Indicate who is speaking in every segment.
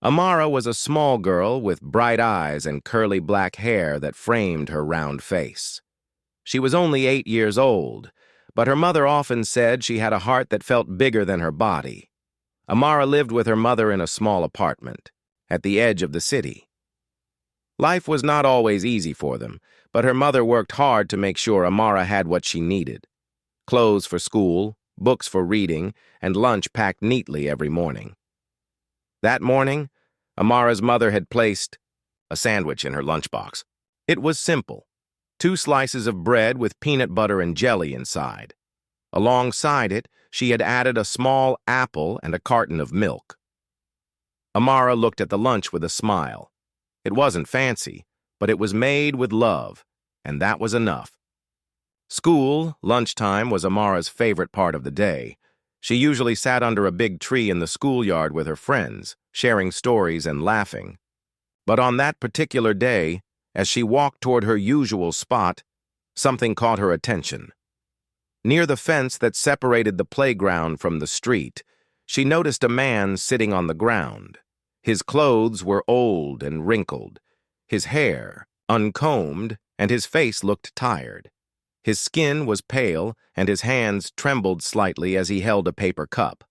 Speaker 1: Amara was a small girl with bright eyes and curly black hair that framed her round face. She was only 8 years old, but her mother often said she had a heart that felt bigger than her body. Amara lived with her mother in a small apartment, at the edge of the city. Life was not always easy for them, but her mother worked hard to make sure Amara had what she needed: clothes for school, books for reading, and lunch packed neatly every morning. That morning, Amara's mother had placed a sandwich in her lunchbox. It was simple: 2 slices of bread with peanut butter and jelly inside. Alongside it, she had added a small apple and a carton of milk. Amara looked at the lunch with a smile. It wasn't fancy, but it was made with love, and that was enough. School, lunchtime, was Amara's favorite part of the day. She usually sat under a big tree in the schoolyard with her friends, sharing stories and laughing. But on that particular day, as she walked toward her usual spot, something caught her attention. Near the fence that separated the playground from the street, she noticed a man sitting on the ground. His clothes were old and wrinkled, his hair uncombed, and his face looked tired. His skin was pale, and his hands trembled slightly as he held a paper cup.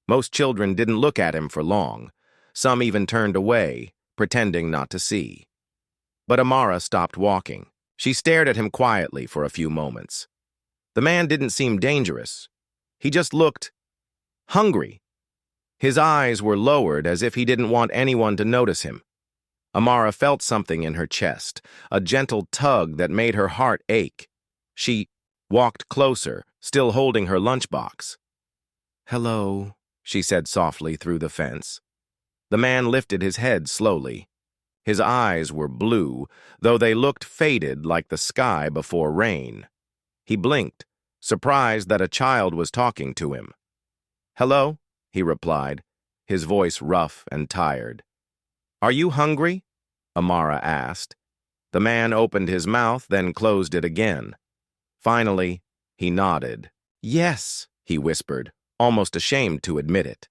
Speaker 1: Most children didn't look at him for long. Some even turned away, pretending not to see. But Amara stopped walking. She stared at him quietly for a few moments. The man didn't seem dangerous. He just looked hungry. His eyes were lowered as if he didn't want anyone to notice him. Amara felt something in her chest, a gentle tug that made her heart ache. She walked closer, still holding her lunchbox. "Hello," she said softly through the fence. The man lifted his head slowly. His eyes were blue, though they looked faded like the sky before rain. He blinked, surprised that a child was talking to him. "Hello," he replied, his voice rough and tired. "Are you hungry?" Amara asked. The man opened his mouth, then closed it again. Finally, he nodded. "Yes," he whispered, almost ashamed to admit it.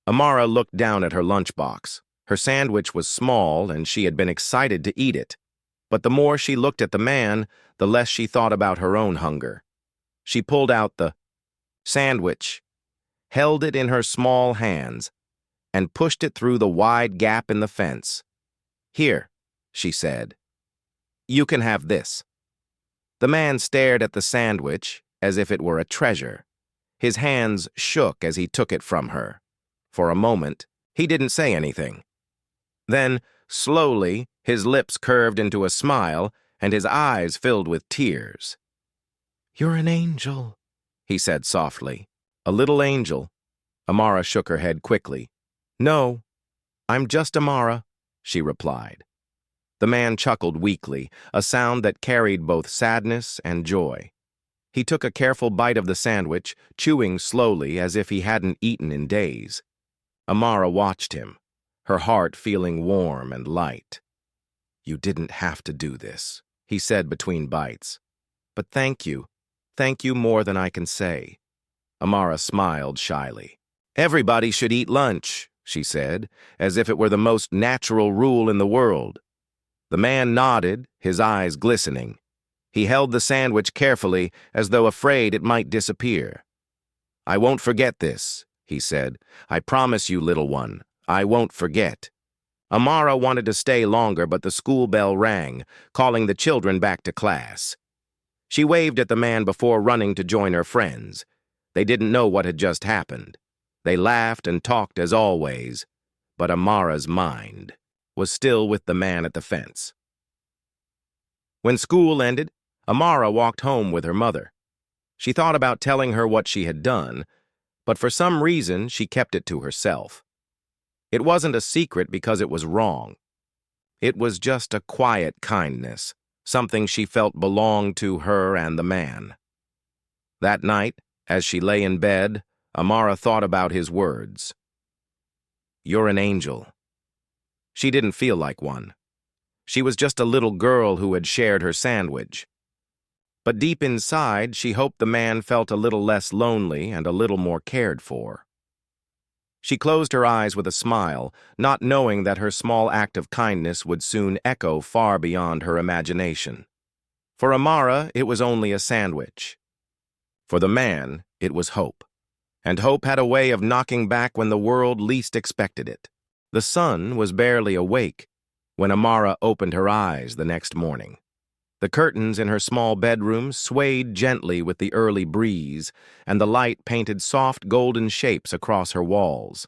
Speaker 1: Amara looked down at her lunchbox. Her sandwich was small, and she had been excited to eat it. But the more she looked at the man, the less she thought about her own hunger. She pulled out the sandwich, held it in her small hands, and pushed it through the wide gap in the fence. "Here," she said. "You can have this." The man stared at the sandwich as if it were a treasure. His hands shook as he took it from her. For a moment, he didn't say anything. Then, slowly, his lips curved into a smile, and his eyes filled with tears. "You're an angel," he said softly. "A little angel." Amara shook her head quickly. "No, I'm just Amara," she replied. The man chuckled weakly, a sound that carried both sadness and joy. He took a careful bite of the sandwich, chewing slowly as if he hadn't eaten in days. Amara watched him, her heart feeling warm and light. "You didn't have to do this," he said between bites. "But thank you. Thank you more than I can say." Amara smiled shyly. "Everybody should eat lunch," she said, as if it were the most natural rule in the world. The man nodded, his eyes glistening. He held the sandwich carefully, as though afraid it might disappear. "I won't forget this," he said. "I promise you, little one, I won't forget." Amara wanted to stay longer, but the school bell rang, calling the children back to class. She waved at the man before running to join her friends. They didn't know what had just happened. They laughed and talked as always, but Amara's mind was still with the man at the fence. When school ended, Amara walked home with her mother. She thought about telling her what she had done, but for some reason she kept it to herself. It wasn't a secret because it was wrong. It was just a quiet kindness, something she felt belonged to her and the man. That night, as she lay in bed, Amara thought about his words. "You're an angel." She didn't feel like one. She was just a little girl who had shared her sandwich. But deep inside, she hoped the man felt a little less lonely and a little more cared for. She closed her eyes with a smile, not knowing that her small act of kindness would soon echo far beyond her imagination. For Amara, it was only a sandwich. For the man, it was hope. And hope had a way of knocking back when the world least expected it. The sun was barely awake when Amara opened her eyes the next morning. The curtains in her small bedroom swayed gently with the early breeze, and the light painted soft golden shapes across her walls.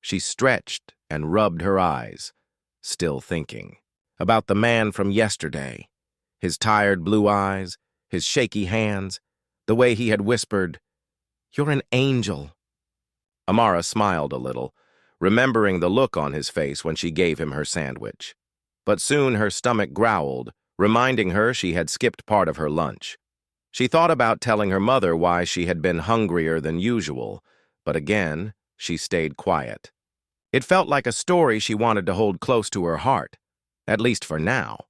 Speaker 1: She stretched and rubbed her eyes, still thinking about the man from yesterday, his tired blue eyes, his shaky hands, the way he had whispered, "You're an angel." Amara smiled a little, remembering the look on his face when she gave him her sandwich. But soon her stomach growled, reminding her she had skipped part of her lunch. She thought about telling her mother why she had been hungrier than usual, but again, she stayed quiet. It felt like a story she wanted to hold close to her heart, at least for now.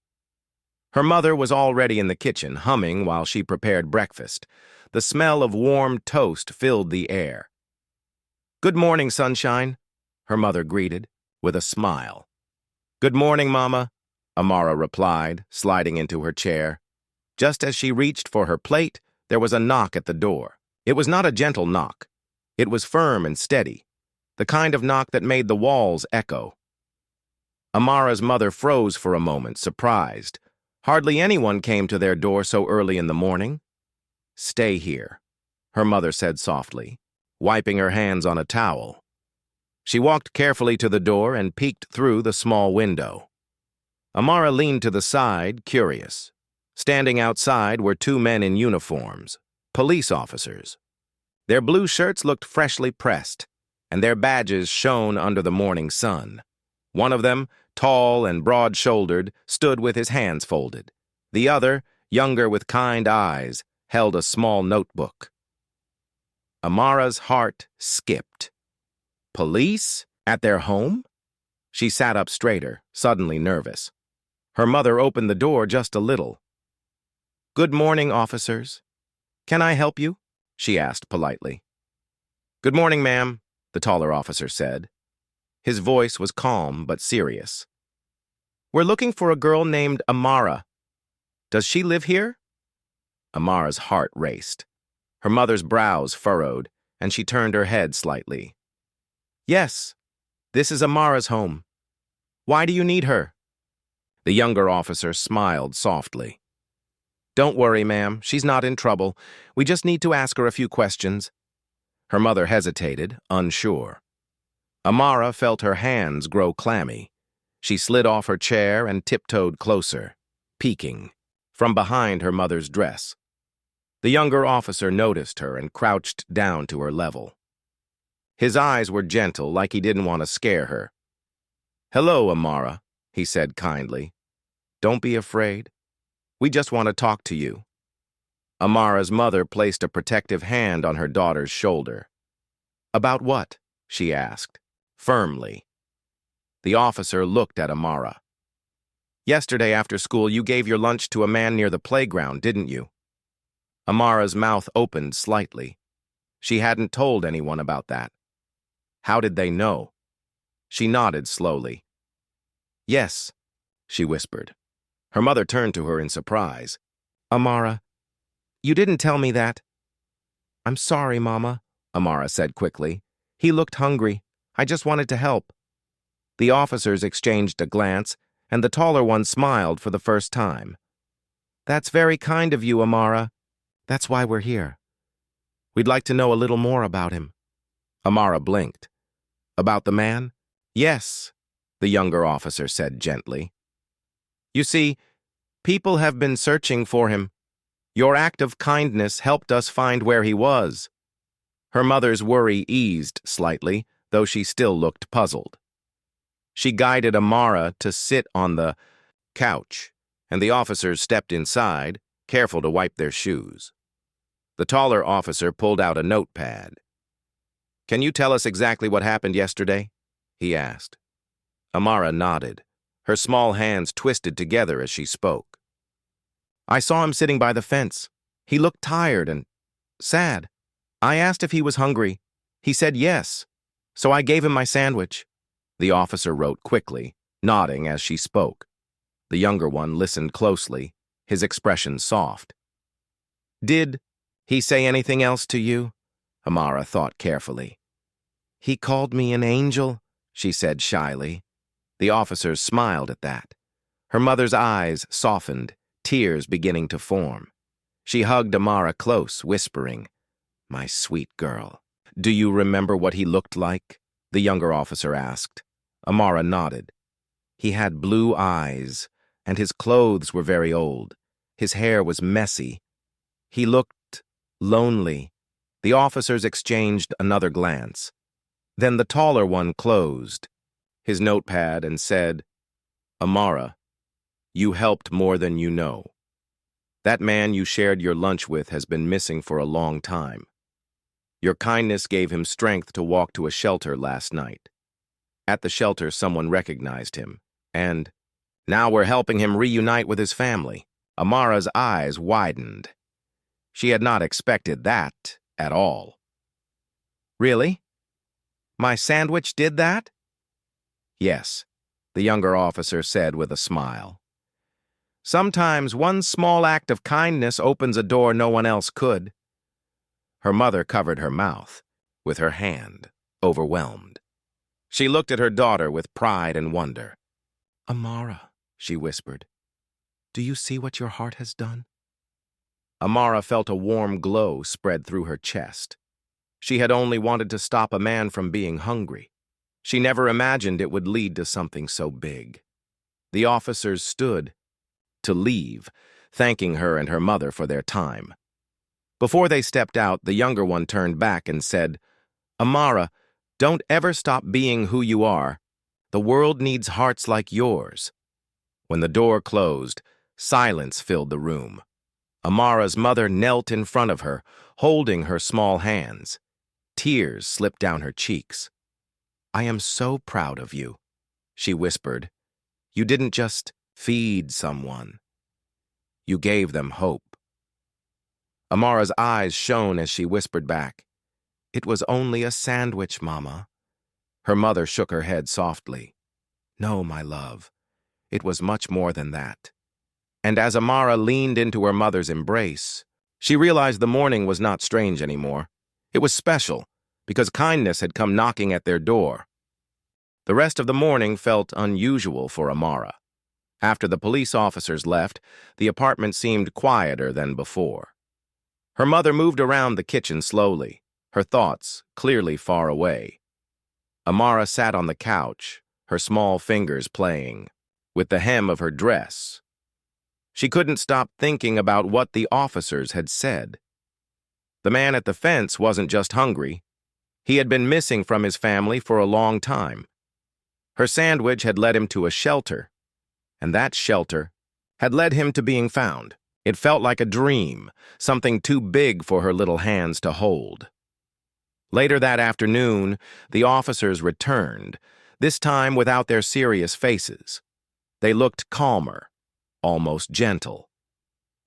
Speaker 1: Her mother was already in the kitchen, humming while she prepared breakfast. The smell of warm toast filled the air. "Good morning, sunshine," her mother greeted, with a smile. "Good morning, Mama," Amara replied, sliding into her chair. Just as she reached for her plate, there was a knock at the door. It was not a gentle knock. It was firm and steady, the kind of knock that made the walls echo. Amara's mother froze for a moment, surprised. Hardly anyone came to their door so early in the morning. "Stay here," her mother said softly, wiping her hands on a towel. She walked carefully to the door and peeked through the small window. Amara leaned to the side, curious. Standing outside were two men in uniforms, police officers. Their blue shirts looked freshly pressed, and their badges shone under the morning sun. One of them, tall and broad-shouldered, stood with his hands folded. The other, younger with kind eyes, held a small notebook. Amara's heart skipped. Police? At their home? She sat up straighter, suddenly nervous. Her mother opened the door just a little. "Good morning, officers. Can I help you?" she asked politely. "Good morning, ma'am," the taller officer said. His voice was calm but serious. "We're looking for a girl named Amara. Does she live here?" Amara's heart raced. Her mother's brows furrowed, and she turned her head slightly. "Yes, this is Amara's home. Why do you need her?" The younger officer smiled softly. "Don't worry, ma'am. She's not in trouble. We just need to ask her a few questions." Her mother hesitated, unsure. Amara felt her hands grow clammy. She slid off her chair and tiptoed closer, peeking, from behind her mother's dress. The younger officer noticed her and crouched down to her level. His eyes were gentle, like he didn't want to scare her. "Hello, Amara," he said kindly. "Don't be afraid. We just want to talk to you." Amara's mother placed a protective hand on her daughter's shoulder. "About what?" she asked, firmly. The officer looked at Amara. "Yesterday after school, you gave your lunch to a man near the playground, didn't you?" Amara's mouth opened slightly. She hadn't told anyone about that. How did they know? She nodded slowly. "Yes," she whispered. Her mother turned to her in surprise. "Amara, you didn't tell me that." "I'm sorry, Mama," Amara said quickly. "He looked hungry. I just wanted to help." The officers exchanged a glance, and the taller one smiled for the first time. "That's very kind of you, Amara. That's why we're here. We'd like to know a little more about him." Amara blinked. "About the man?" "Yes," the younger officer said gently. "You see, people have been searching for him. Your act of kindness helped us find where he was." Her mother's worry eased slightly, though she still looked puzzled. She guided Amara to sit on the couch, and the officers stepped inside, careful to wipe their shoes. The taller officer pulled out a notepad. "Can you tell us exactly what happened yesterday?" he asked. Amara nodded. Her small hands twisted together as she spoke. "I saw him sitting by the fence. He looked tired and sad. I asked if he was hungry. He said yes. So I gave him my sandwich. The officer wrote quickly, nodding as she spoke. The younger one listened closely, his expression soft. Did he say anything else to you? Amara thought carefully. He called me an angel, she said shyly. The officers smiled at that. Her mother's eyes softened, tears beginning to form. She hugged Amara close, whispering, My sweet girl. Do you remember what he looked like? The younger officer asked. Amara nodded. He had blue eyes, and his clothes were very old. His hair was messy. He looked lonely. The officers exchanged another glance. Then the taller one closed his notepad and said, Amara, you helped more than you know. That man you shared your lunch with has been missing for a long time. Your kindness gave him strength to walk to a shelter last night. At the shelter, someone recognized him, and now we're helping him reunite with his family. Amara's eyes widened. She had not expected that at all. Really? My sandwich did that? Yes, the younger officer said with a smile. Sometimes one small act of kindness opens a door no one else could. Her mother covered her mouth with her hand, overwhelmed. She looked at her daughter with pride and wonder. Amara, she whispered, do you see what your heart has done? Amara felt a warm glow spread through her chest. She had only wanted to stop a man from being hungry. She never imagined it would lead to something so big. The officers stood to leave, thanking her and her mother for their time. Before they stepped out, the younger one turned back and said, Amara, don't ever stop being who you are. The world needs hearts like yours. When the door closed, silence filled the room. Amara's mother knelt in front of her, holding her small hands. Tears slipped down her cheeks. I am so proud of you, she whispered. You didn't just feed someone. You gave them hope. Amara's eyes shone as she whispered back, It was only a sandwich, Mama. Her mother shook her head softly. No, my love, it was much more than that. And as Amara leaned into her mother's embrace, she realized the morning was not strange anymore. It was special, because kindness had come knocking at their door. The rest of the morning felt unusual for Amara. After the police officers left, the apartment seemed quieter than before. Her mother moved around the kitchen slowly, her thoughts clearly far away. Amara sat on the couch, her small fingers playing with the hem of her dress. She couldn't stop thinking about what the officers had said. The man at the fence wasn't just hungry. He had been missing from his family for a long time. Her sandwich had led him to a shelter, and that shelter had led him to being found. It felt like a dream, something too big for her little hands to hold. Later that afternoon, the officers returned, this time without their serious faces. They looked calmer, almost gentle.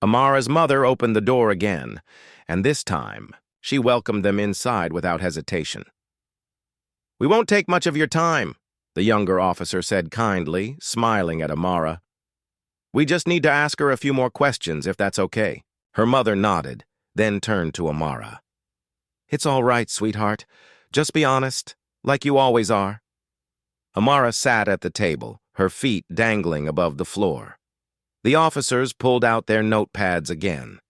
Speaker 1: Amara's mother opened the door again, and this time, she welcomed them inside without hesitation. We won't take much of your time, the younger officer said kindly, smiling at Amara. We just need to ask her a few more questions, if that's okay. Her mother nodded, then turned to Amara. It's all right, sweetheart. Just be honest, like you always are. Amara sat at the table, her feet dangling above the floor. The officers pulled out their notepads again.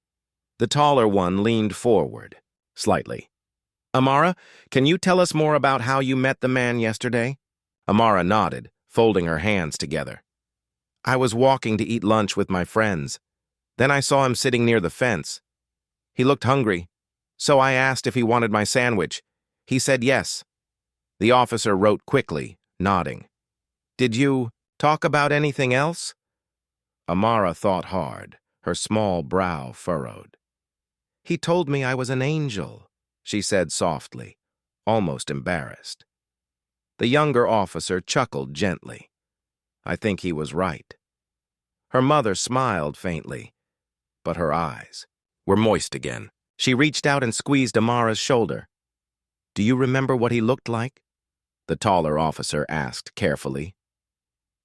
Speaker 1: The taller one leaned forward, slightly. Amara, can you tell us more about how you met the man yesterday? Amara nodded, folding her hands together. I was walking to eat lunch with my friends. Then I saw him sitting near the fence. He looked hungry, so I asked if he wanted my sandwich. He said yes. The officer wrote quickly, nodding. Did you talk about anything else? Amara thought hard, her small brow furrowed. He told me I was an angel, she said softly, almost embarrassed. The younger officer chuckled gently. I think he was right. Her mother smiled faintly, but her eyes were moist again. She reached out and squeezed Amara's shoulder. Do you remember what he looked like? the taller officer asked carefully.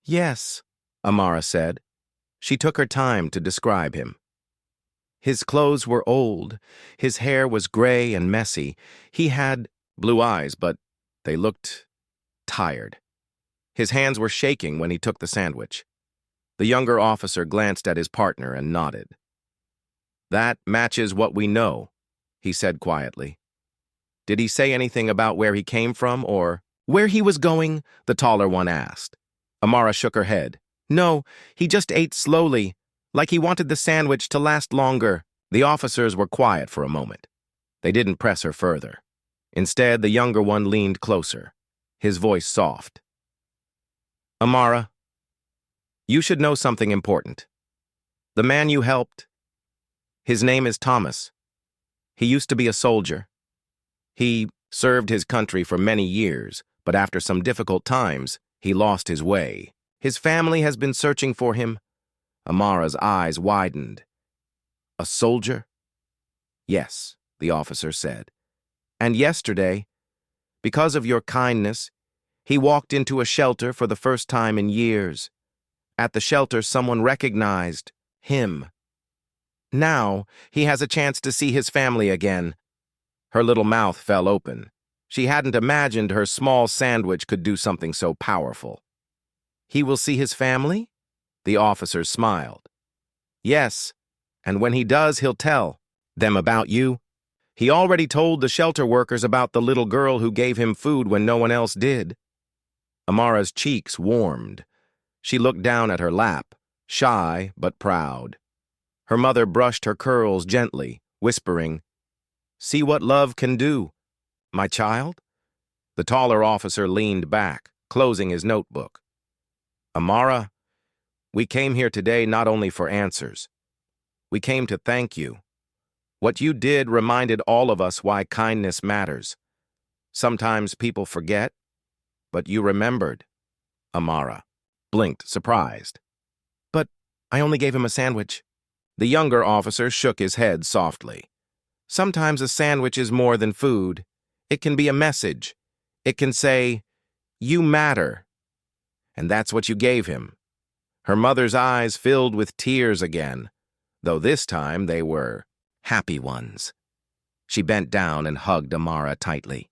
Speaker 1: Yes, Amara said. She took her time to describe him. His clothes were old, his hair was gray and messy. He had blue eyes, but they looked tired. His hands were shaking when he took the sandwich. The younger officer glanced at his partner and nodded. That matches what we know, he said quietly. Did he say anything about where he came from or where he was going? The taller one asked. Amara shook her head. No, he just ate slowly, like he wanted the sandwich to last longer. The officers were quiet for a moment. They didn't press her further. Instead, the younger one leaned closer, his voice soft. Amara, you should know something important. The man you helped, his name is Thomas. He used to be a soldier. He served his country for many years, but after some difficult times, he lost his way. His family has been searching for him. Amara's eyes widened. A soldier? Yes, the officer said. And yesterday, because of your kindness, he walked into a shelter for the first time in years. At the shelter, someone recognized him. Now, he has a chance to see his family again. Her little mouth fell open. She hadn't imagined her small sandwich could do something so powerful. He will see his family? The officer smiled. Yes, and when he does, he'll tell them about you. He already told the shelter workers about the little girl who gave him food when no one else did. Amara's cheeks warmed. She looked down at her lap, shy but proud. Her mother brushed her curls gently, whispering, See what love can do, my child? The taller officer leaned back, closing his notebook. Amara, we came here today not only for answers. We came to thank you. What you did reminded all of us why kindness matters. Sometimes people forget, but you remembered. Amara blinked, surprised. But I only gave him a sandwich. The younger officer shook his head softly. Sometimes a sandwich is more than food. It can be a message. It can say, you matter. And that's what you gave him. Her mother's eyes filled with tears again, though this time they were happy ones. She bent down and hugged Amara tightly.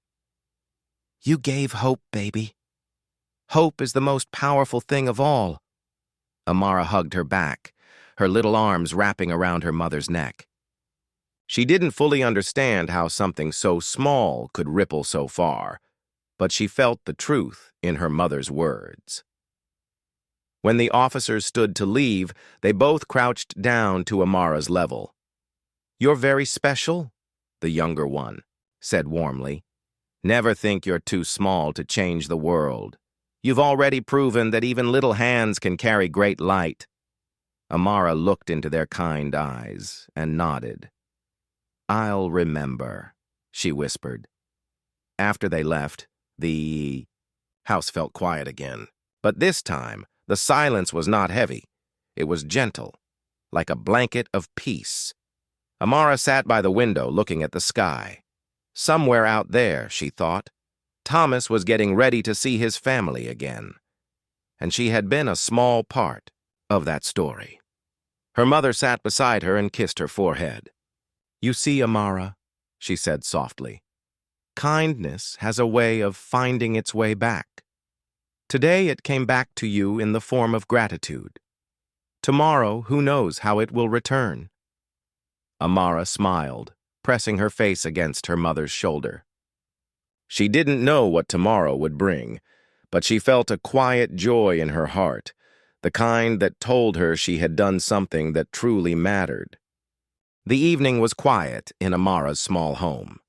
Speaker 1: You gave hope, baby. Hope is the most powerful thing of all. Amara hugged her back, her little arms wrapping around her mother's neck. She didn't fully understand how something so small could ripple so far, but she felt the truth in her mother's words. When the officers stood to leave, they both crouched down to Amara's level. You're very special, the younger one said warmly. Never think you're too small to change the world. You've already proven that even little hands can carry great light. Amara looked into their kind eyes and nodded. I'll remember, she whispered. After they left, the house felt quiet again. But this time, the silence was not heavy. It was gentle, like a blanket of peace. Amara sat by the window looking at the sky. Somewhere out there, she thought, Thomas was getting ready to see his family again. And she had been a small part of that story. Her mother sat beside her and kissed her forehead. You see, Amara, she said softly, kindness has a way of finding its way back. Today it came back to you in the form of gratitude. Tomorrow, who knows how it will return? Amara smiled, pressing her face against her mother's shoulder. She didn't know what tomorrow would bring, but she felt a quiet joy in her heart, the kind that told her she had done something that truly mattered. The evening was quiet in Amara's small home.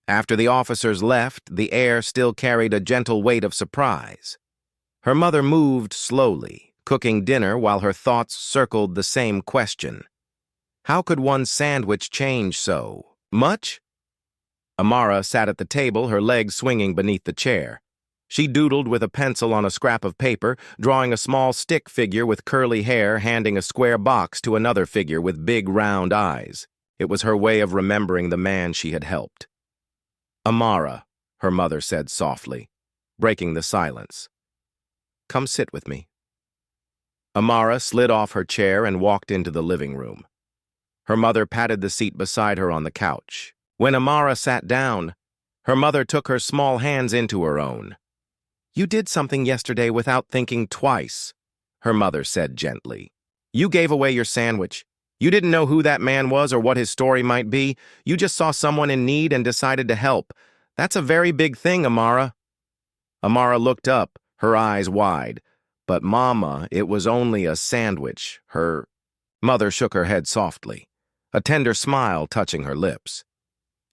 Speaker 1: After the officers left, the air still carried a gentle weight of surprise. Her mother moved slowly, cooking dinner while her thoughts circled the same question. How could one sandwich change so much? Amara sat at the table, her legs swinging beneath the chair. She doodled with a pencil on a scrap of paper, drawing a small stick figure with curly hair, handing a square box to another figure with big round eyes. It was her way of remembering the man she had helped. Amara, her mother said softly, breaking the silence. "Come sit with me." Amara slid off her chair and walked into the living room. Her mother patted the seat beside her on the couch. When Amara sat down, her mother took her small hands into her own. "You did something yesterday without thinking twice," her mother said gently. "You gave away your sandwich. You didn't know who that man was or what his story might be. You just saw someone in need and decided to help. That's a very big thing, Amara." Amara looked up, her eyes wide. "But Mama, it was only a sandwich." Her mother shook her head softly, a tender smile touching her lips.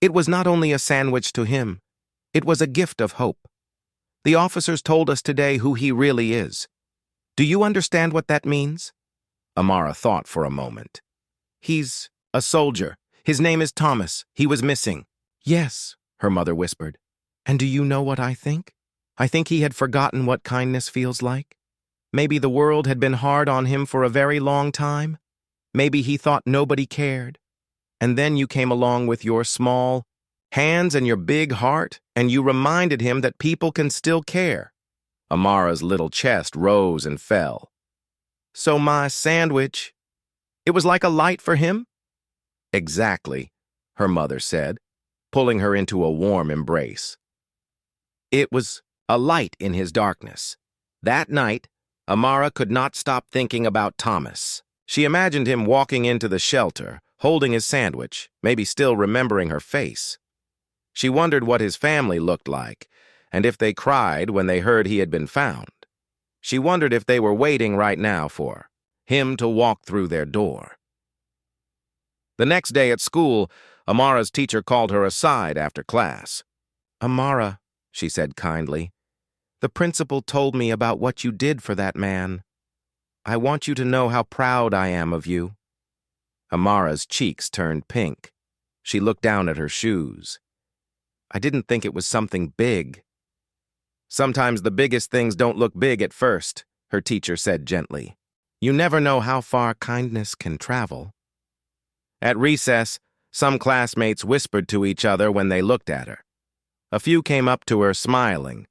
Speaker 1: "It was not only a sandwich to him. It was a gift of hope. The officers told us today who he really is. Do you understand what that means?" Amara thought for a moment. "He's a soldier. His name is Thomas. He was missing." "Yes," her mother whispered. "And do you know what I think? I think he had forgotten what kindness feels like. Maybe the world had been hard on him for a very long time. Maybe he thought nobody cared. And then you came along with your small hands and your big heart, and you reminded him that people can still care." Amara's little chest rose and fell. "So my sandwich, it was like a light for him?" "Exactly," her mother said, pulling her into a warm embrace. "It was a light in his darkness." That night, Amara could not stop thinking about Thomas. She imagined him walking into the shelter, holding his sandwich, maybe still remembering her face. She wondered what his family looked like, and if they cried when they heard he had been found. She wondered if they were waiting right now for him to walk through their door. The next day at school, Amara's teacher called her aside after class. "Amara," she said kindly, "the principal told me about what you did for that man. I want you to know how proud I am of you." Amara's cheeks turned pink. She looked down at her shoes. "I didn't think it was something big." "Sometimes the biggest things don't look big at first," her teacher said gently. "You never know how far kindness can travel." At recess, some classmates whispered to each other when they looked at her. A few came up to her smiling.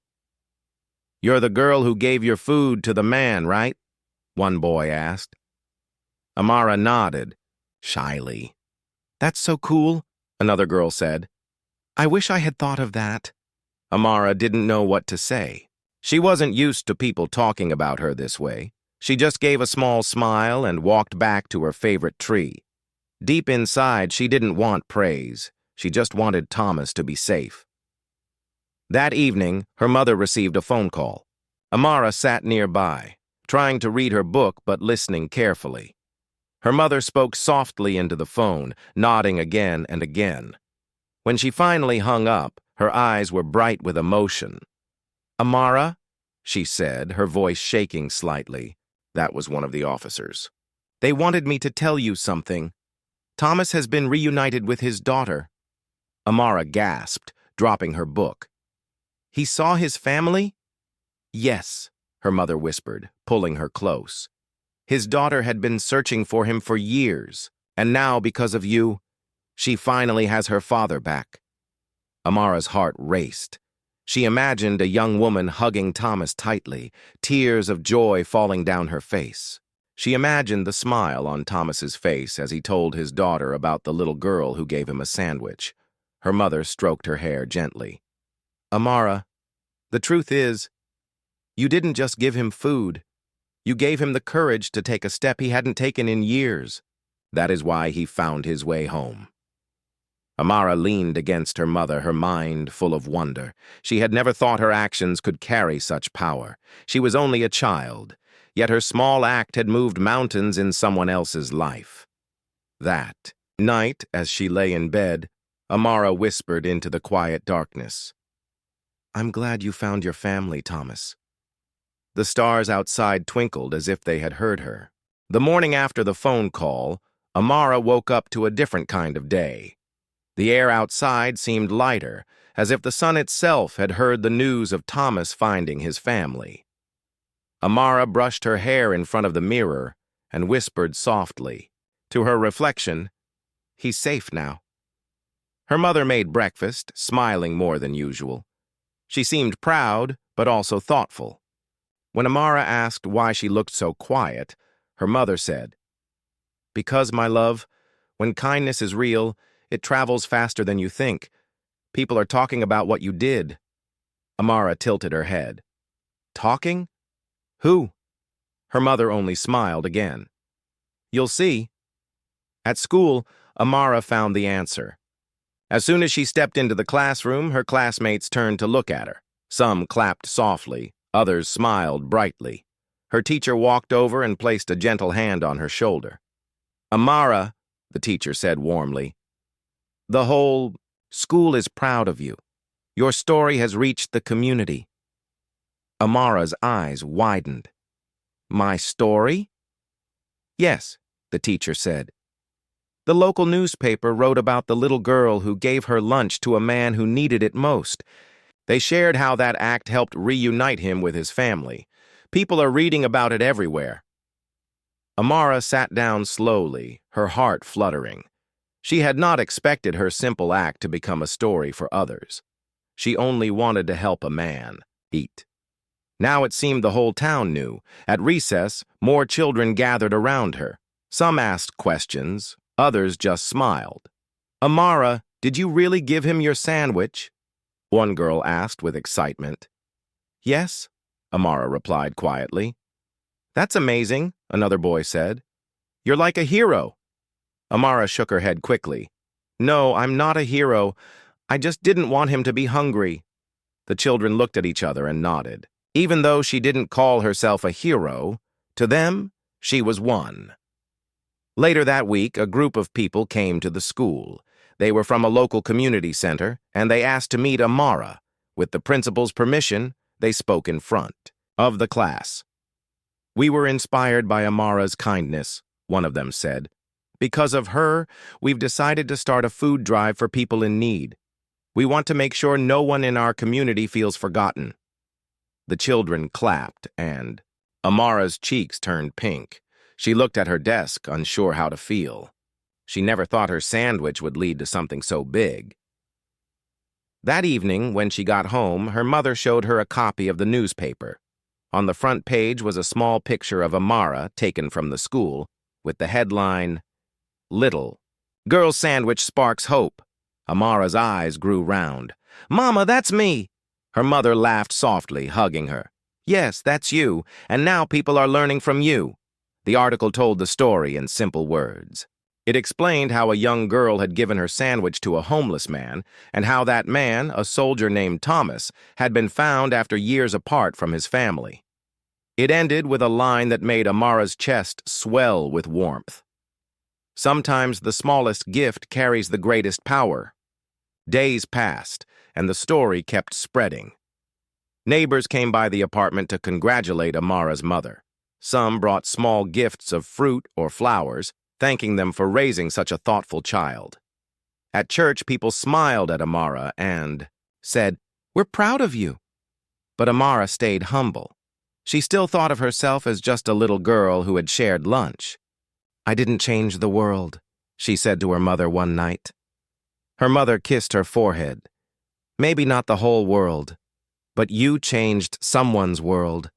Speaker 1: "You're the girl who gave your food to the man, right?" one boy asked. Amara nodded, shyly. "That's so cool," another girl said. "I wish I had thought of that." Amara didn't know what to say. She wasn't used to people talking about her this way. She just gave a small smile and walked back to her favorite tree. Deep inside, she didn't want praise. She just wanted Thomas to be safe. That evening, her mother received a phone call. Amara sat nearby, trying to read her book but listening carefully. Her mother spoke softly into the phone, nodding again and again. When she finally hung up, her eyes were bright with emotion. "Amara," she said, her voice shaking slightly. That was one of the officers. "They wanted me to tell you something. Thomas has been reunited with his daughter." Amara gasped, dropping her book. "He saw his family?" "Yes," her mother whispered, pulling her close. "His daughter had been searching for him for years, and now, because of you, she finally has her father back." Amara's heart raced. She imagined a young woman hugging Thomas tightly, tears of joy falling down her face. She imagined the smile on Thomas's face as he told his daughter about the little girl who gave him a sandwich. Her mother stroked her hair gently. "Amara, the truth is, you didn't just give him food. You gave him the courage to take a step he hadn't taken in years. That is why he found his way home." Amara leaned against her mother, her mind full of wonder. She had never thought her actions could carry such power. She was only a child, yet her small act had moved mountains in someone else's life. That night, as she lay in bed, Amara whispered into the quiet darkness, "I'm glad you found your family, Thomas." The stars outside twinkled as if they had heard her. The morning after the phone call, Amara woke up to a different kind of day. The air outside seemed lighter, as if the sun itself had heard the news of Thomas finding his family. Amara brushed her hair in front of the mirror and whispered softly. To her reflection, "He's safe now." Her mother made breakfast, smiling more than usual. She seemed proud, but also thoughtful. When Amara asked why she looked so quiet, her mother said, "Because, my love, when kindness is real, it travels faster than you think. People are talking about what you did." Amara tilted her head. "Talking? Who?" Her mother only smiled again. "You'll see." At school, Amara found the answer. As soon as she stepped into the classroom, her classmates turned to look at her. Some clapped softly, others smiled brightly. Her teacher walked over and placed a gentle hand on her shoulder. "Amara," the teacher said warmly, "the whole school is proud of you. Your story has reached the community." Amara's eyes widened. "My story?" "Yes," the teacher said. "The local newspaper wrote about the little girl who gave her lunch to a man who needed it most. They shared how that act helped reunite him with his family. People are reading about it everywhere." Amara sat down slowly, her heart fluttering. She had not expected her simple act to become a story for others. She only wanted to help a man eat. Now it seemed the whole town knew. At recess, more children gathered around her. Some asked questions, others just smiled. "Amara, did you really give him your sandwich?" one girl asked with excitement. "Yes," Amara replied quietly. "That's amazing," another boy said. "You're like a hero." Amara shook her head quickly. "No, I'm not a hero. I just didn't want him to be hungry." The children looked at each other and nodded. Even though she didn't call herself a hero, to them, she was one. Later that week, a group of people came to the school. They were from a local community center, and they asked to meet Amara. With the principal's permission, they spoke in front of the class. "We were inspired by Amara's kindness," one of them said. "Because of her, we've decided to start a food drive for people in need. We want to make sure no one in our community feels forgotten." The children clapped, and Amara's cheeks turned pink. She looked at her desk, unsure how to feel. She never thought her sandwich would lead to something so big. That evening, when she got home, her mother showed her a copy of the newspaper. On the front page was a small picture of Amara, taken from the school, with the headline, "Little Girl Sandwich Sparks Hope." Amara's eyes grew round. "Mama, that's me!" Her mother laughed softly, hugging her. "Yes, that's you, and now people are learning from you." The article told the story in simple words. It explained how a young girl had given her sandwich to a homeless man, and how that man, a soldier named Thomas, had been found after years apart from his family. It ended with a line that made Amara's chest swell with warmth. "Sometimes the smallest gift carries the greatest power." Days passed, and the story kept spreading. Neighbors came by the apartment to congratulate Amara's mother. Some brought small gifts of fruit or flowers, thanking them for raising such a thoughtful child. At church, people smiled at Amara and said, "We're proud of you." But Amara stayed humble. She still thought of herself as just a little girl who had shared lunch. "I didn't change the world," she said to her mother one night. Her mother kissed her forehead. "Maybe not the whole world, but you changed someone's world,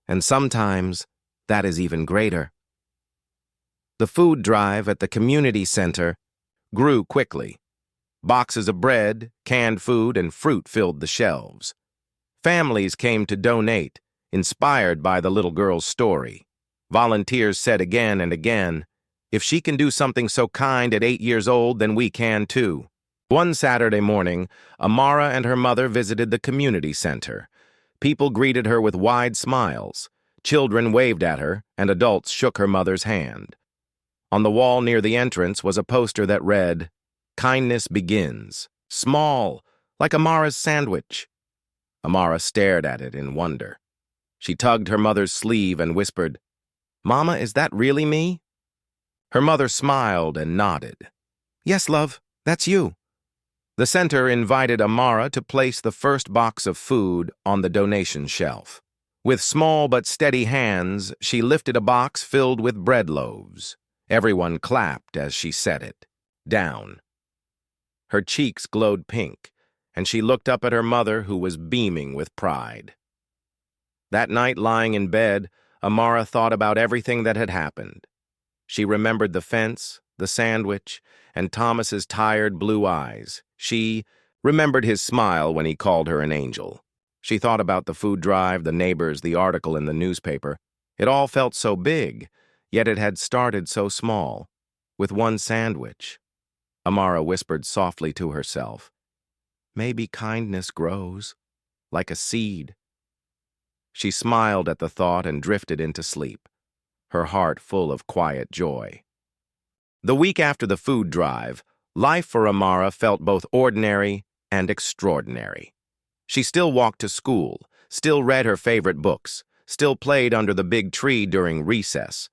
Speaker 1: and sometimes that is even greater." The food drive at the community center grew quickly. Boxes of bread, canned food, and fruit filled the shelves. Families came to donate, inspired by the little girl's story. Volunteers said again and again, "If she can do something so kind at 8 years old, then we can too." One Saturday morning, Amara and her mother visited the community center. People greeted her with wide smiles. Children waved at her, and adults shook her mother's hand. On the wall near the entrance was a poster that read, "Kindness begins. Small, like Amara's sandwich." Amara stared at it in wonder. She tugged her mother's sleeve and whispered, "Mama, is that really me?" Her mother smiled and nodded. "Yes, love, that's you." The center invited Amara to place the first box of food on the donation shelf. With small but steady hands, she lifted a box filled with bread loaves. Everyone clapped as she set it down. Her cheeks glowed pink, and she looked up at her mother, who was beaming with pride. That night, lying in bed, Amara thought about everything that had happened. She remembered the fence, the sandwich, and Thomas's tired blue eyes. She remembered his smile when he called her an angel. She thought about the food drive, the neighbors, the article in the newspaper. It all felt so big, yet it had started so small, with one sandwich. Amara whispered softly to herself, "Maybe kindness grows, like a seed." She smiled at the thought and drifted into sleep, her heart full of quiet joy. The week after the food drive, life for Amara felt both ordinary and extraordinary. She still walked to school, still read her favorite books, still played under the big tree during recess.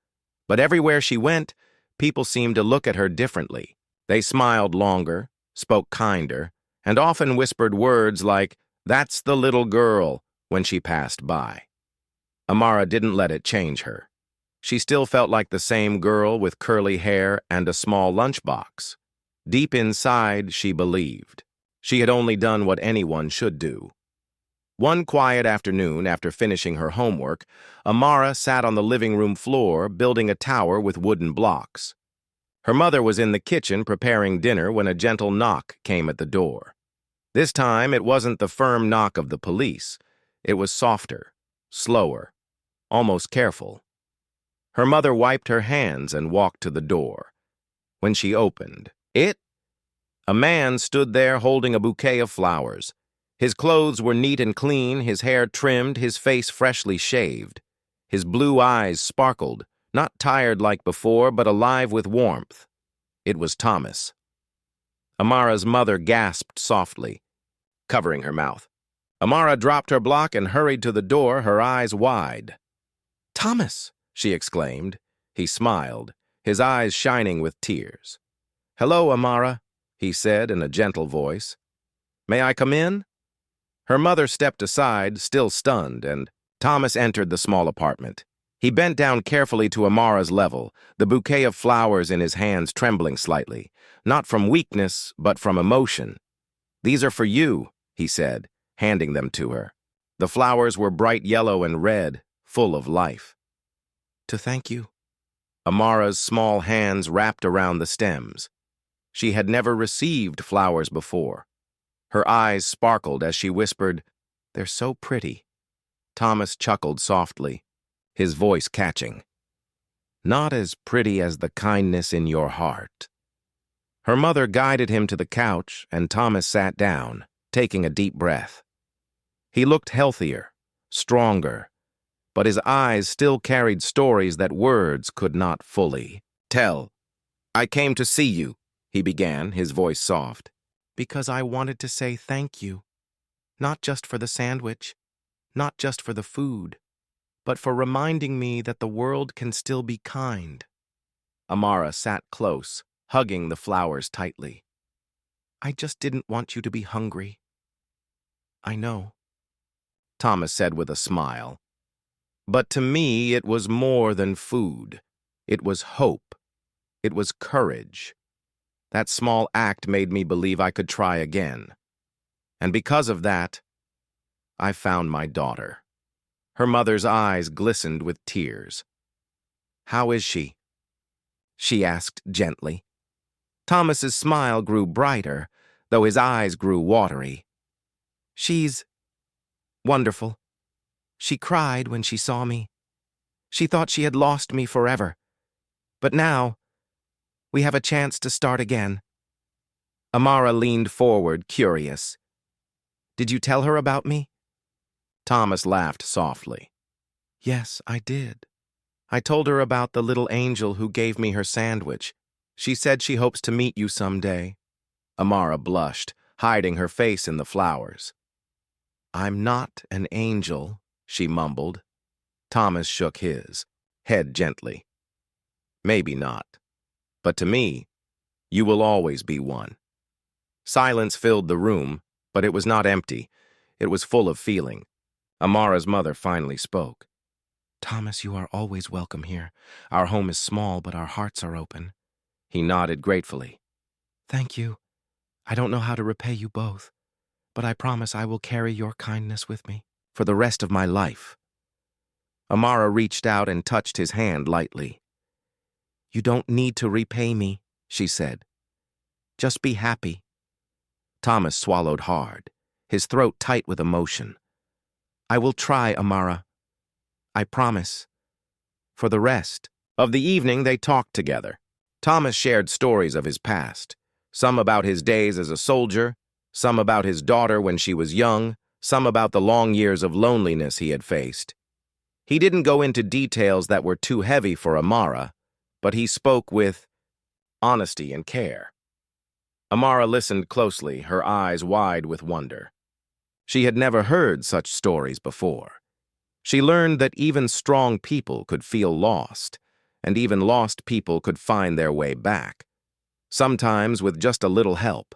Speaker 1: But everywhere she went, people seemed to look at her differently. They smiled longer, spoke kinder, and often whispered words like, "That's the little girl," when she passed by. Amara didn't let it change her. She still felt like the same girl with curly hair and a small lunchbox. Deep inside, she believed. She had only done what anyone should do. One quiet afternoon, after finishing her homework, Amara sat on the living room floor building a tower with wooden blocks. Her mother was in the kitchen preparing dinner when a gentle knock came at the door. This time, it wasn't the firm knock of the police. It was softer, slower, almost careful. Her mother wiped her hands and walked to the door. When she opened, a man stood there holding a bouquet of flowers. His clothes were neat and clean, his hair trimmed, his face freshly shaved. His blue eyes sparkled, not tired like before, but alive with warmth. It was Thomas. Amara's mother gasped softly, covering her mouth. Amara dropped her block and hurried to the door, her eyes wide. "Thomas!" she exclaimed. He smiled, his eyes shining with tears. "Hello, Amara," he said in a gentle voice. "May I come in?" Her mother stepped aside, still stunned, and Thomas entered the small apartment. He bent down carefully to Amara's level, the bouquet of flowers in his hands trembling slightly, not from weakness, but from emotion. "These are for you," he said, handing them to her. The flowers were bright yellow and red, full of life. "To thank you." Amara's small hands wrapped around the stems. She had never received flowers before. Her eyes sparkled as she whispered, "They're so pretty." Thomas chuckled softly, his voice catching. "Not as pretty as the kindness in your heart." Her mother guided him to the couch, and Thomas sat down, taking a deep breath. He looked healthier, stronger, but his eyes still carried stories that words could not fully tell. "I came to see you," he began, his voice soft, "because I wanted to say thank you, not just for the sandwich, not just for the food, but for reminding me that the world can still be kind." Amara sat close, hugging the flowers tightly. "I just didn't want you to be hungry." "I know," Thomas said with a smile. "But to me, it was more than food. It was hope. It was courage. That small act made me believe I could try again. And because of that, I found my daughter." Her mother's eyes glistened with tears. "How is she?" she asked gently. Thomas's smile grew brighter, though his eyes grew watery. "She's wonderful. She cried when she saw me. She thought she had lost me forever. But now, we have a chance to start again." Amara leaned forward, curious. "Did you tell her about me?" Thomas laughed softly. "Yes, I did. I told her about the little angel who gave me her sandwich. She said she hopes to meet you someday." Amara blushed, hiding her face in the flowers. "I'm not an angel," she mumbled. Thomas shook his head gently. "Maybe not. But to me, you will always be one." Silence filled the room, but it was not empty. It was full of feeling. Amara's mother finally spoke. "Thomas, you are always welcome here. Our home is small, but our hearts are open." He nodded gratefully. "Thank you. I don't know how to repay you both, but I promise I will carry your kindness with me for the rest of my life." Amara reached out and touched his hand lightly. "You don't need to repay me," she said. "Just be happy." Thomas swallowed hard, his throat tight with emotion. "I will try, Amara. I promise." For the rest of the evening, they talked together. Thomas shared stories of his past, some about his days as a soldier, some about his daughter when she was young, some about the long years of loneliness he had faced. He didn't go into details that were too heavy for Amara, but he spoke with honesty and care. Amara listened closely, her eyes wide with wonder. She had never heard such stories before. She learned that even strong people could feel lost, and even lost people could find their way back, sometimes with just a little help.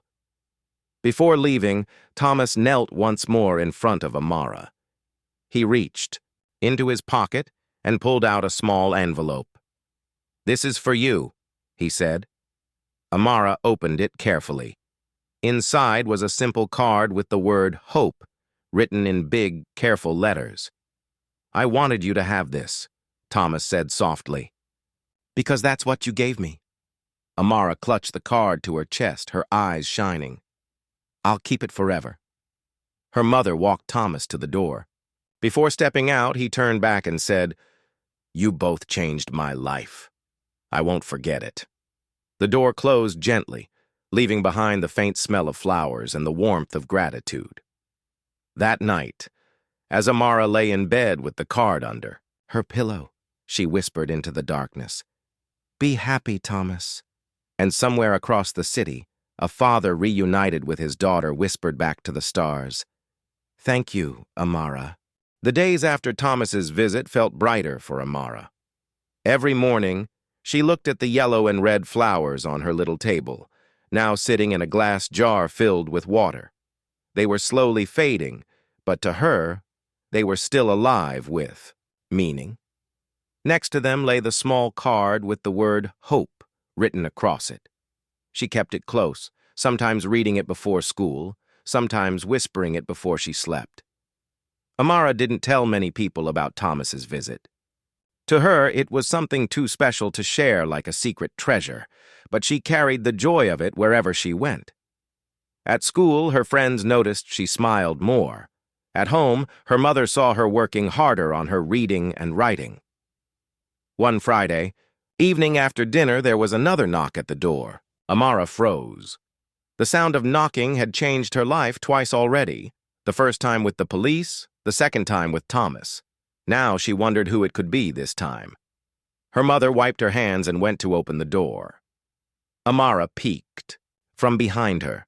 Speaker 1: Before leaving, Thomas knelt once more in front of Amara. He reached into his pocket and pulled out a small envelope. "This is for you," he said. Amara opened it carefully. Inside was a simple card with the word hope written in big, careful letters. "I wanted you to have this," Thomas said softly. "Because that's what you gave me." Amara clutched the card to her chest, her eyes shining. "I'll keep it forever." Her mother walked Thomas to the door. Before stepping out, he turned back and said, "You both changed my life. I won't forget it." The door closed gently, leaving behind the faint smell of flowers and the warmth of gratitude. That night, as Amara lay in bed with the card under her pillow, she whispered into the darkness, "Be happy, Thomas." And somewhere across the city, a father reunited with his daughter whispered back to the stars, "Thank you, Amara." The days after Thomas's visit felt brighter for Amara. Every morning, she looked at the yellow and red flowers on her little table, now sitting in a glass jar filled with water. They were slowly fading, but to her, they were still alive with meaning. Next to them lay the small card with the word hope written across it. She kept it close, sometimes reading it before school, sometimes whispering it before she slept. Amara didn't tell many people about Thomas's visit. To her, it was something too special to share, like a secret treasure, but she carried the joy of it wherever she went. At school, her friends noticed she smiled more. At home, her mother saw her working harder on her reading and writing. One Friday evening after dinner, there was another knock at the door. Amara froze. The sound of knocking had changed her life twice already, the first time with the police, the second time with Thomas. Now she wondered who it could be this time. Her mother wiped her hands and went to open the door. Amara peeked from behind her.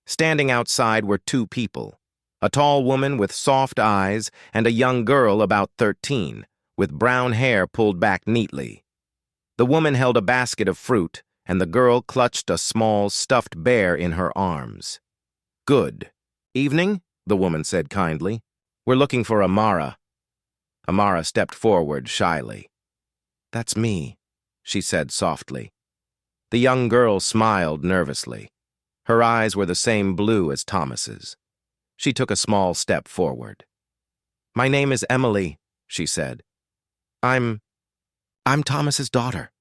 Speaker 1: Standing outside were two people, a tall woman with soft eyes and a young girl about 13, with brown hair pulled back neatly. The woman held a basket of fruit, and the girl clutched a small stuffed bear in her arms. "Good evening," the woman said kindly. "We're looking for Amara." Amara stepped forward shyly. "That's me," she said softly. The young girl smiled nervously. Her eyes were the same blue as Thomas's. She took a small step forward. "My name is Emily," she said. I'm Thomas's daughter."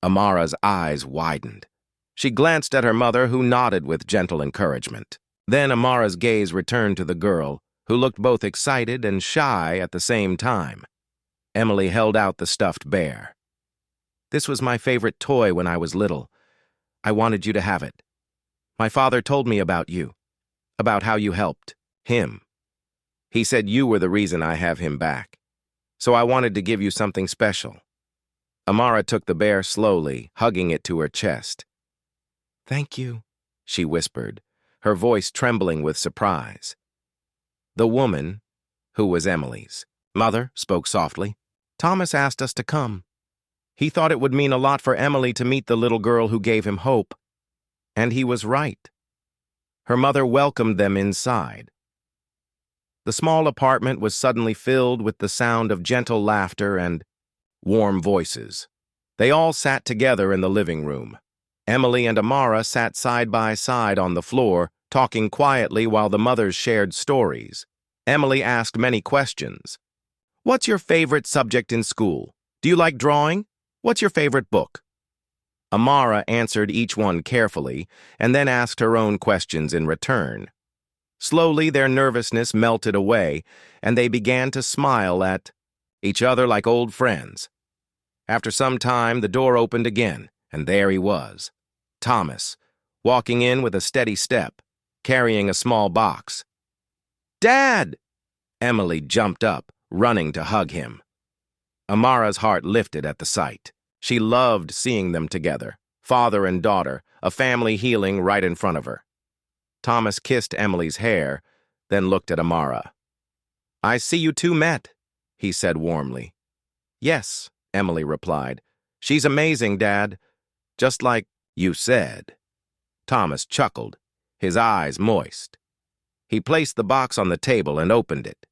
Speaker 1: Amara's eyes widened. She glanced at her mother, who nodded with gentle encouragement. Then Amara's gaze returned to the girl, who looked both excited and shy at the same time. Emily held out the stuffed bear. "This was my favorite toy when I was little. I wanted you to have it. My father told me about you, about how you helped him. He said you were the reason I have him back. So I wanted to give you something special." Amara took the bear slowly, hugging it to her chest. "Thank you," she whispered, her voice trembling with surprise. The woman, who was Emily's mother, spoke softly. "Thomas asked us to come. He thought it would mean a lot for Emily to meet the little girl who gave him hope. And he was right." Her mother welcomed them inside. The small apartment was suddenly filled with the sound of gentle laughter and warm voices. They all sat together in the living room. Emily and Amara sat side by side on the floor, talking quietly while the mothers shared stories. Emily asked many questions. What's your favorite subject in school? Do you like drawing? What's your favorite book? Amara answered each one carefully and then asked her own questions in return. Slowly, their nervousness melted away, and they began to smile at each other like old friends. After some time, the door opened again, and there he was, Thomas, walking in with a steady step, carrying a small box. "Dad!" Emily jumped up, running to hug him. Amara's heart lifted at the sight. She loved seeing them together, father and daughter, a family healing right in front of her. Thomas kissed Emily's hair, then looked at Amara. "I see you two met," he said warmly. "Yes," Emily replied. "She's amazing, Dad. Just like you said." Thomas chuckled, his eyes moist. He placed the box on the table and opened it.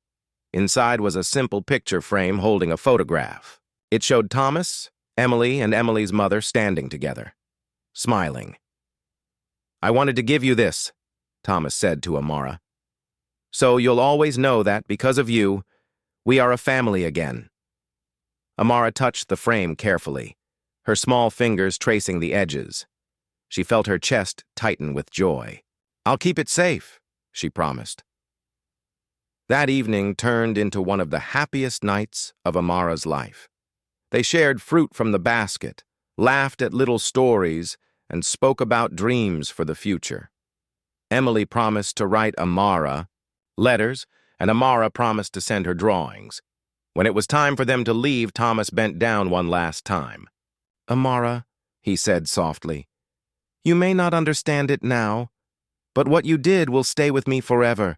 Speaker 1: Inside was a simple picture frame holding a photograph. It showed Thomas, Emily, and Emily's mother standing together, smiling. "I wanted to give you this," Thomas said to Amara. "So you'll always know that, because of you, we are a family again." Amara touched the frame carefully, her small fingers tracing the edges. She felt her chest tighten with joy. "I'll keep it safe," she promised. That evening turned into one of the happiest nights of Amara's life. They shared fruit from the basket, laughed at little stories, and spoke about dreams for the future. Emily promised to write Amara letters, and Amara promised to send her drawings. When it was time for them to leave, Thomas bent down one last time. "Amara," he said softly, "you may not understand it now, but what you did will stay with me forever.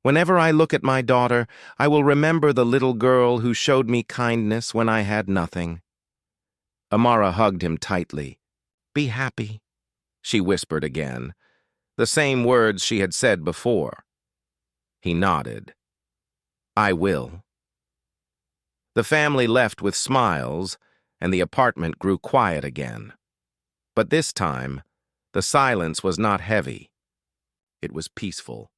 Speaker 1: Whenever I look at my daughter, I will remember the little girl who showed me kindness when I had nothing." Amara hugged him tightly. "Be happy," she whispered again, the same words she had said before. He nodded. "I will." The family left with smiles, and the apartment grew quiet again. But this time, the silence was not heavy. It was peaceful,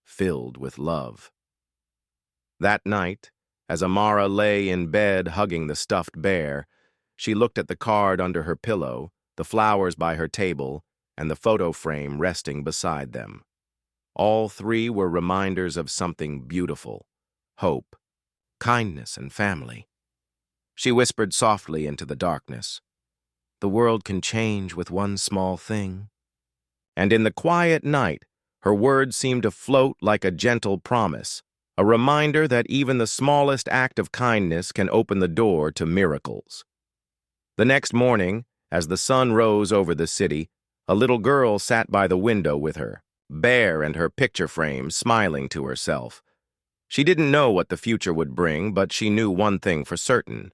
Speaker 1: filled with love. That night, as Amara lay in bed hugging the stuffed bear, she looked at the card under her pillow, the flowers by her table, and the photo frame resting beside them. All three were reminders of something beautiful: hope, kindness, and family. She whispered softly into the darkness, "The world can change with one small thing." And in the quiet night, her words seemed to float like a gentle promise, a reminder that even the smallest act of kindness can open the door to miracles. The next morning, as the sun rose over the city, a little girl sat by the window with her, bare and her picture frame, smiling to herself. She didn't know what the future would bring, but she knew one thing for certain.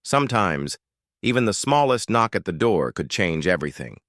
Speaker 1: Sometimes, even the smallest knock at the door could change everything.